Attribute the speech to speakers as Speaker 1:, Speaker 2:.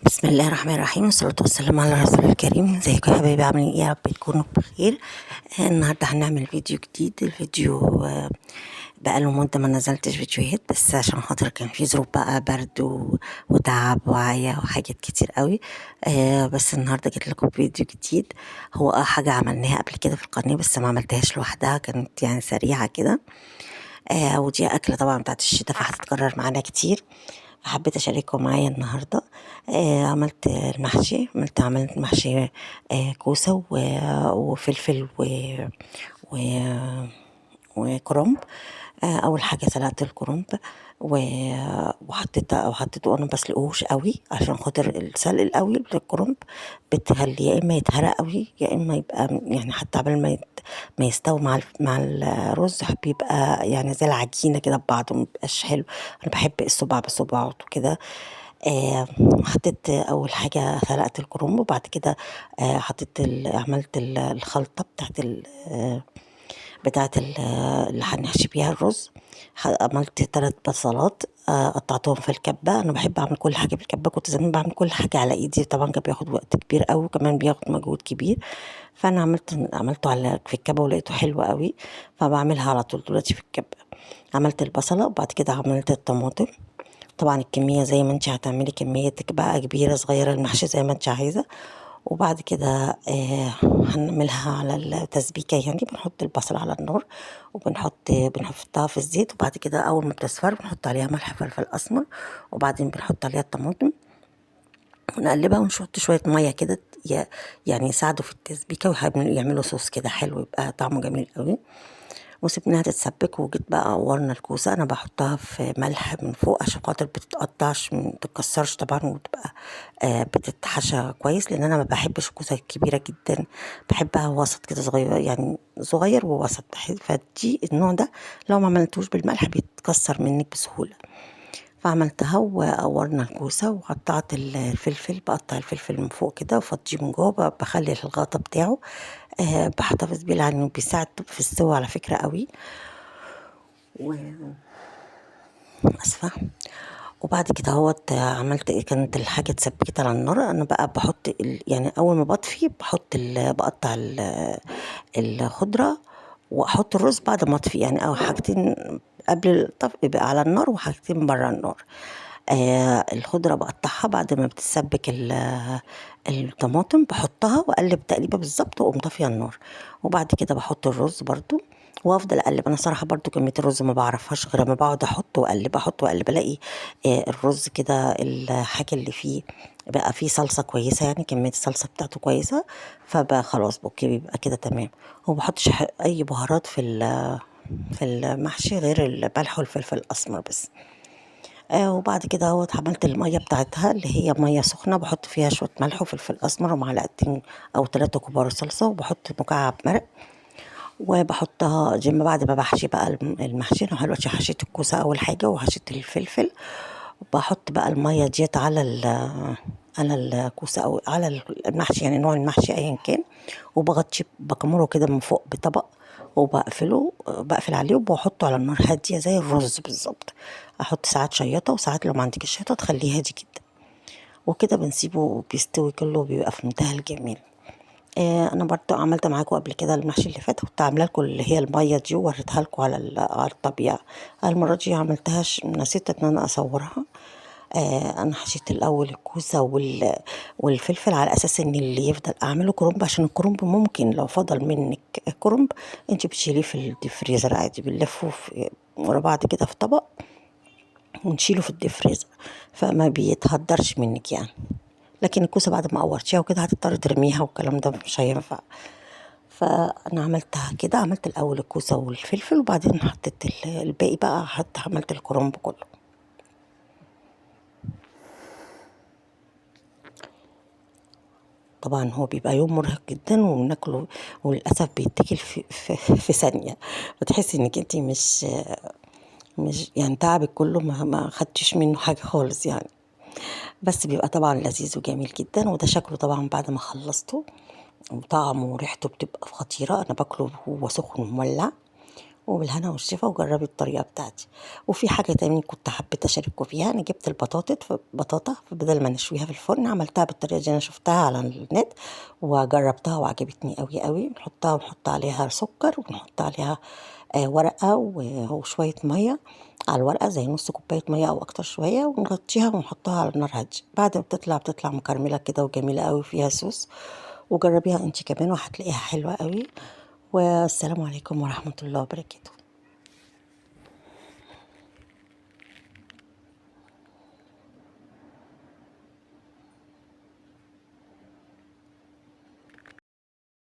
Speaker 1: بسم الله الرحمن الرحيم، والصلاة والسلام على رسول الكريم. ازيكم يا حبايبي؟ عاملين ايه؟ يا رب تكونوا بخير. النهارده هنعمل فيديو جديد. الفيديو بقاله مدة ما نزلتش فيديوهات، بس عشان خاطر كان في ظروف بقى برد وتعب وعيا وحاجات كتير قوي. بس النهارده جيت لكم فيديو جديد. هو حاجة عملناها قبل كده في القناة، بس ما عملتهاش لوحدها، كانت يعني سريعة كده. ودي أكلة طبعا بتاعت الشتاء، فهتتكرر معانا كتير. فحبيت أشارككم معايا النهاردة. عملت المحشي، عملت محشي كوسة وفلفل و... وكرنب. أول حاجة سلقت الكرنب وحطيته. أنا بسلقهوش قوي عشان خاطر السلق القوي للكرنب بتخليه يا إما يتهرى قوي، يا إما يبقى يعني حتى قبل ما يستوي مع الرز بيبقى يعني زي العجينة كده ببعضه، مبيبقاش حلو. أنا بحب الصباع بصباعه كده. حطيت أول حاجة سلقت الكرنب، وبعد كده عملت الخلطة اللي هنحشي بيها الرز. عملت 3 بصلات، قطعتهم في الكبة. أنا بحب أعمل كل حاجة بالكبة، كنت زمان بعمل كل حاجة على إيدي، طبعا كان بياخد وقت كبير أوي، وكمان بياخد مجهود كبير. فأنا عملته في الكبة ولقيته حلو أوي، فبعملها على طول دلوقتي في الكبة. عملت البصلة، وبعد كده عملت الطماطم. طبعا الكمية زي ما انت هتعملي كميتك بقى، كبيرة صغيرة، المحشي زي ما انت عايزة. وبعد كده هنعملها على التسبيكة، يعني بنحط البصل على النار بنحطها في الزيت، وبعد كده أول ما بتصفر بنحط عليها ملح فلفل أسمر، وبعدين بنحط عليها الطماطم ونقلبها ونحط شوية مية كده، يعني يساعدوا في التسبيكة ويعملوا صوص كده حلو، يبقى طعمه جميل قوي. وسبناها تتسبك، وجيت بقى قورنا الكوسة. أنا بحطها في ملح من فوق عشان خاطر بتتقطعش، متتكسرش طبعا، وتبقى بتتحشى كويس، لأن أنا ما بحبش الكوسة الكبيرة جدا، بحبها وسط كده صغير، يعني صغير ووسط. فدي النوع ده لو ما عملتوش بالملح بيتكسر منك بسهولة. فعملتها وقورنا الكوسة، وقطعت الفلفل، بقطع الفلفل من فوق كده وفضيه من جوه، بخلي الغطا بتاعه. بحتفظ بيه لأنه بيساعد في السوا على فكرة قوي. وأسفة. وبعد كده هوت عملت ايه، كانت الحاجة اتسبكت على النار. انا بقى بحط يعني اول ما بطفي بقطع الخضرة، واحط الرز بعد ما اطفي، يعني او حاجتين قبل الطفي يبقى على النار، وحاجتين برا النار. الخضرة بقطعها بعد ما بتسبك الطماطم، بحطها واقلب تقليبه بالظبط، واقوم طافيه النار. وبعد كده بحط الرز برضو وافضل اقلب. انا صراحه برضو كميه الرز ما بعرفهاش غير ما بقعد احط واقلب احط واقلب، الاقي الرز كده الحاجه اللي فيه بقى فيه صلصه كويسه، يعني كميه الصلصه بتاعته كويسه، فبقى خلاص اوكي، بيبقى كده تمام. وما بحطش اي بهارات في المحشي غير الملح والفلفل الاسمر بس. وبعد كده عملت المية بتاعتها، اللي هي مية سخنة، بحط فيها شوية ملح وفلفل أسمر ومعلقتين أو 3 كبار صلصة، وبحط مكعب مرق، وبحطها جنب بعد ما بحشي بقى المحشي. أنا دلوقتي حشيت الكوسة أول حاجة وحشيت الفلفل، وبحط بقى المية ديت على الكوسة أو على المحشي، يعني نوع المحشي أيا كان، وبغطيه بكمره كده من فوق بطبق، بقفل عليه وبحطه على النار هادية زي الرز بالظبط. أحط ساعات شياطة، وساعات لو ما عندكش شياطة تخليه هادي جدا، وكده بنسيبه بيستوي كله، بيبقى في منتهى الجمال. انا برضو عملت معاكم قبل كده المحشي اللي فات، كنت عامله لكم اللي هي الميه دي ووريتها لكم على الطبيعه. المره دي عملتهاش، نسيت ان انا اصورها. انا حشيت الاول الكوسه والفلفل على اساس ان اللي يفضل اعمله كرنب، عشان الكرنب ممكن لو فضل منك كرنب انت بتشيليه في الديفريزر عادي، بنلفه ورا بعض كده في طبق ونشيله في الديفريزر، فما بيتهدرش منك يعني. لكن الكوسه بعد ما قورتيها وكده هتضطر ترميها، والكلام ده مش هينفع. فانا عملتها كده، عملت الاول الكوسه والفلفل، وبعدين حطيت الباقي بقى، حتى عملت الكرنب كله. طبعا هو بيبقى يوم مرهق جدا وبناكله، وللاسف بيتاكل في ثانيه، بتحسي انك انت مش يعني تعبك كله ما خدتش منه حاجه خالص يعني. بس بيبقى طبعا لذيذ وجميل جدا. وده شكله طبعا بعد ما خلصته، وطعمه وريحته بتبقى خطيره. انا باكله وهو سخن ومولع، وبالهنا والشفا وجربي الطريقة بتاعتي. وفي حاجة تاني كنت حبيت أشارككم فيها، أنا جبت بطاطا فبدل ما نشويها في الفرن عملتها بالطريقة دي، أنا شفتها على النت وجربتها وعجبتني قوي قوي. ونحط عليها سكر ونحط عليها ورقة وشوية مية على الورقة، زي نص كوباية مية أو أكتر شوية، ونغطيها ونحطها على نار هادية. بعد ما بتطلع مكرملة كده وجميلة قوي فيها صوص. وجربيها انتي كمان وهتلاقيها حلوة قوي. والسلام عليكم ورحمة الله وبركاته.